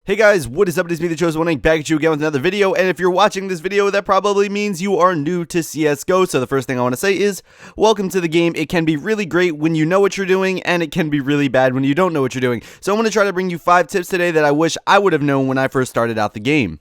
Hey guys, what is up? It is me, the Chosen One, back at you again with another video, and if you're watching this video, that probably means you are new to CSGO, so the first thing I want to say is, welcome to the game. It can be really great when you know what you're doing, and it can be really bad when you don't know what you're doing. So I'm going to try to bring you 5 tips today that I wish I would have known when I first started out the game.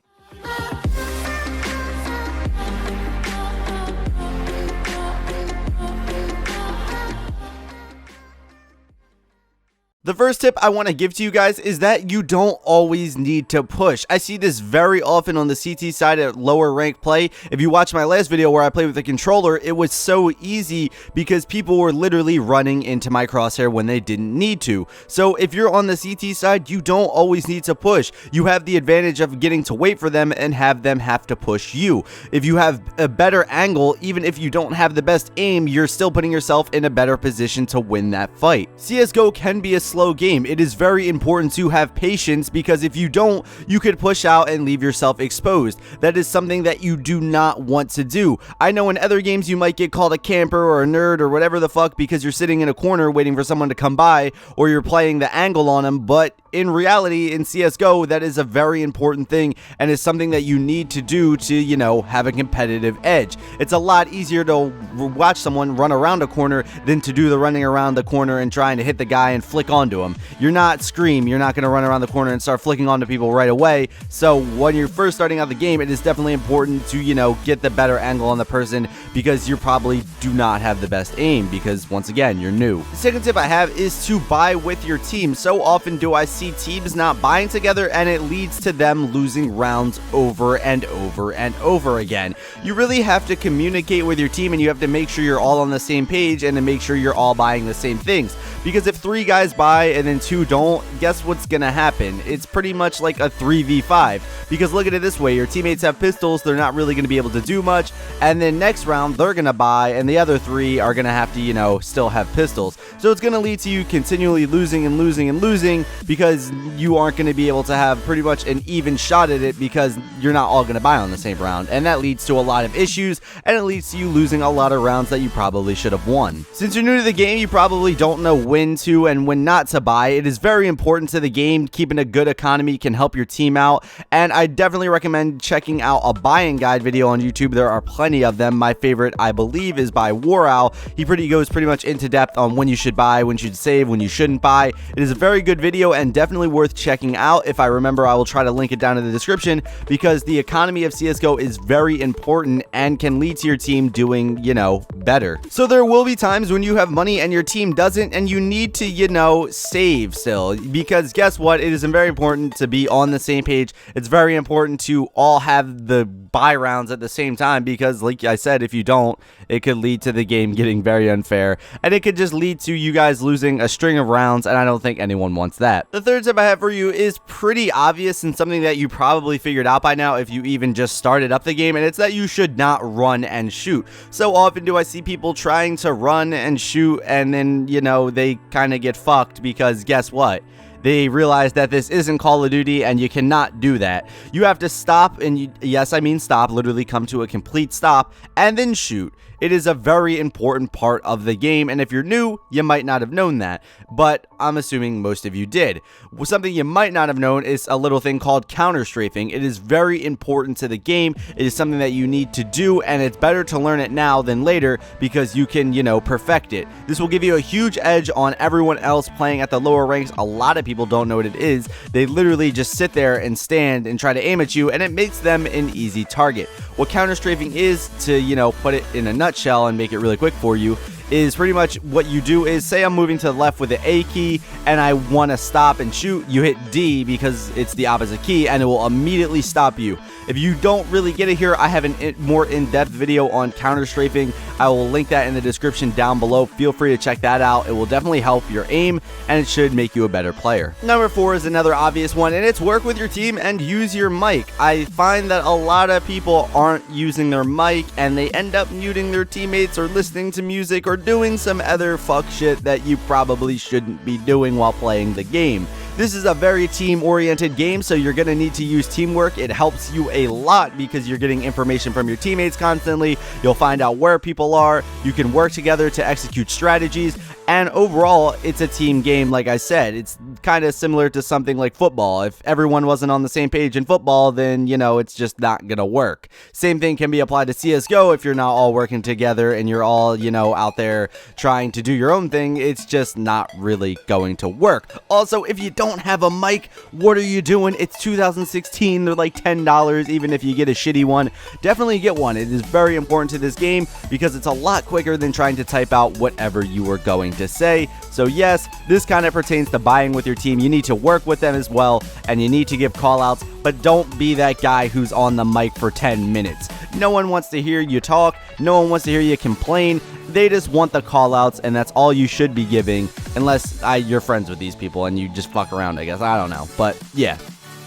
The first tip I want to give to you guys is that you don't always need to push. I see this very often on the CT side at lower rank play. If you watch my last video where I played with the controller, it was so easy because people were literally running into my crosshair when they didn't need to. So if you're on the CT side, you don't always need to push. You have the advantage of getting to wait for them and have them have to push you. If you have a better angle, even if you don't have the best aim, you're still putting yourself in a better position to win that fight. CSGO can be a slow game. It is very important to have patience because if you don't, you could push out and leave yourself exposed. That is something that you do not want to do. I know in other games you might get called a camper or a nerd or whatever the fuck because you're sitting in a corner waiting for someone to come by or you're playing the angle on them, but in reality, in CSGO, that is a very important thing and is something that you need to do to, you know, have a competitive edge. It's a lot easier to watch someone run around a corner than to do the running around the corner and trying to hit the guy and flick onto him. You're not Scream. You're not going to run around the corner and start flicking onto people right away. So when you're first starting out the game, it is definitely important to, you know, get the better angle on the person because you probably do not have the best aim because, once again, you're new. The second tip I have is to buy with your team. So often do I see teams not buying together and it leads to them losing rounds over and over and over again. You really have to communicate with your team and you have to make sure you're all on the same page and to make sure you're all buying the same things. Because if 3 guys buy and then 2 don't, guess what's gonna happen? It's pretty much like a 3v5. Because look at it this way, your teammates have pistols, they're not really gonna be able to do much, and then next round they're gonna buy and the other 3 are gonna have to, you know, still have pistols. So it's gonna lead to you continually losing and losing and losing because you aren't gonna be able to have pretty much an even shot at it because you're not all gonna buy on the same round, and that leads to a lot of issues and it leads to you losing a lot of rounds that you probably should have won. Since you're new to the game, you probably don't know when to and when not to buy. It is very important to the game. Keeping a good economy can help your team out, and I definitely recommend checking out a buying guide video on YouTube. There are plenty of them. My favorite, I believe, is by War Owl. He goes pretty much into depth on when you should buy, when you should save, when you shouldn't buy. It is a very good video and definitely worth checking out. If I remember, I will try to link it down in the description because the economy of CSGO is very important and can lead to your team doing, you know, better. So there will be times when you have money and your team doesn't and you need to, you know, save still, because guess what? It is very important to be on the same page. It's very important to all have the buy rounds at the same time because, like I said, if you don't, it could lead to the game getting very unfair and it could just lead to you guys losing a string of rounds, and I don't think anyone wants that. The third tip I have for you is pretty obvious and something that you probably figured out by now if you even just started up the game, and it's that you should not run and shoot. So often do I see people trying to run and shoot and then, you know, they kind of get fucked because guess what? They realize that this isn't Call of Duty and you cannot do that. You have to stop, and yes, I mean stop, literally come to a complete stop and then shoot. It is a very important part of the game, and if you're new, you might not have known that, but I'm assuming most of you did. Something you might not have known is a little thing called counter-strafing. It is very important to the game. It is something that you need to do, and it's better to learn it now than later because you can, you know, perfect it. This will give you a huge edge on everyone else playing at the lower ranks. A lot of people don't know what it is. They literally just sit there and stand and try to aim at you, and it makes them an easy target. What counter-strafing is, to, you know, put it in a nutshell and make it really quick for you, is pretty much what you do is, say I'm moving to the left with the A key and I want to stop and shoot, you hit D because it's the opposite key and it will immediately stop you. If you don't really get it here, I have a more in-depth video on counter-strafing. I will link that in the description down below. Feel free to check that out. It will definitely help your aim and it should make you a better player. Number 4 is another obvious one, and it's work with your team and use your mic. I find that a lot of people aren't using their mic and they end up muting their teammates or listening to music or doing some other fuck shit that you probably shouldn't be doing while playing the game. This is a very team-oriented game, so you're going to need to use teamwork. It helps you a lot because you're getting information from your teammates constantly. You'll find out where people are. You can work together to execute strategies. And overall, it's a team game, like I said. It's kind of similar to something like football. If everyone wasn't on the same page in football, then, you know, it's just not going to work. Same thing can be applied to CSGO if you're not all working together and you're all, you know, out there trying to do your own thing. It's just not really going to work. Also, if you don't have a mic, what are you doing? It's 2016. They're like $10, even if you get a shitty one. Definitely get one. It is very important to this game because it's a lot quicker than trying to type out whatever you are going to say. So yes, this kind of pertains to buying with your team. You need to work with them as well, and you need to give call outs, but don't be that guy who's on the mic for 10 minutes. No one wants to hear you talk. No one wants to hear you complain. They just want the call outs, and that's all you should be giving, unless you're friends with these people and you just fuck around, I guess. I don't know, but yeah.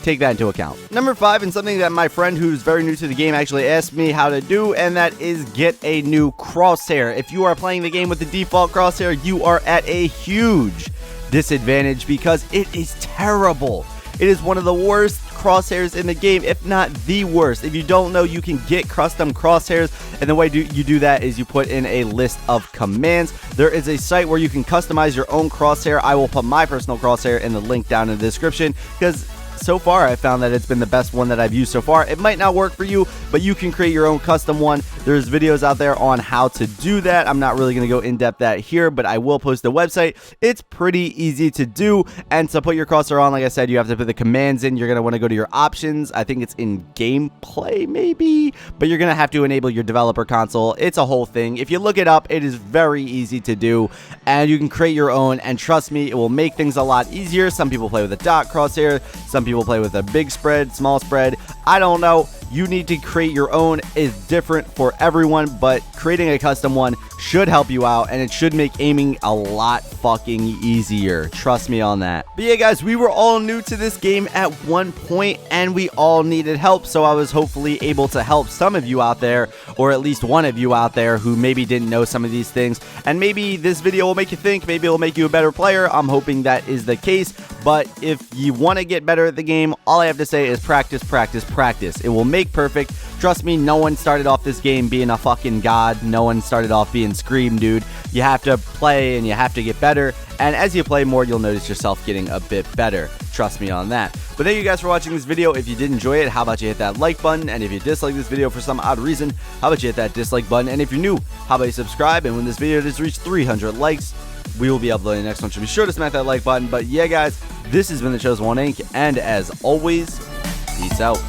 Take that into account. Number 5, and something that my friend who's very new to the game actually asked me how to do, and that is get a new crosshair. If you are playing the game with the default crosshair, you are at a huge disadvantage because it is terrible. It is one of the worst crosshairs in the game, if not the worst. If you don't know, you can get custom crosshairs, and the way you do that is you put in a list of commands. There is a site where you can customize your own crosshair. I will put my personal crosshair in the link down in the description because so far I found that it's been the best one that I've used so far. It might not work for you, but you can create your own custom one. There's videos out there on how to do that. I'm not really going to go in depth that here, but I will post the website. It's pretty easy to do, and to put your crosshair on, like I said, you have to put the commands in. You're going to want to go to your options. I think it's in gameplay maybe, but you're going to have to enable your developer console. It's a whole thing. If you look it up, it is very easy to do, and you can create your own, and trust me, it will make things a lot easier. Some people play with a dot crosshair. Some people play with a big spread, small spread. I don't know. You need to create your own. Is different for everyone, but creating a custom one should help you out, and it should make aiming a lot fucking easier. Trust me on that. But yeah, guys, we were all new to this game at one point, and we all needed help, so I was hopefully able to help some of you out there, or at least one of you out there who maybe didn't know some of these things, and maybe this video will make you think, maybe it'll make you a better player. I'm hoping that is the case, but if you want to get better at the game, all I have to say is practice, practice, practice. It will make perfect. Trust me, no one started off this game being a fucking god. No one started off being Scream, dude. You have to play and you have to get better, and as you play more, you'll notice yourself getting a bit better. Trust me on that. But thank you guys for watching this video. If you did enjoy it, how about you hit that like button, and if you dislike this video for some odd reason, how about you hit that dislike button, and if you're new, how about you subscribe, and when this video does reach 300 likes, we will be uploading the next one, so be sure to smack that like button. But yeah, guys, this has been the Chosen One Inc., and as always, peace out.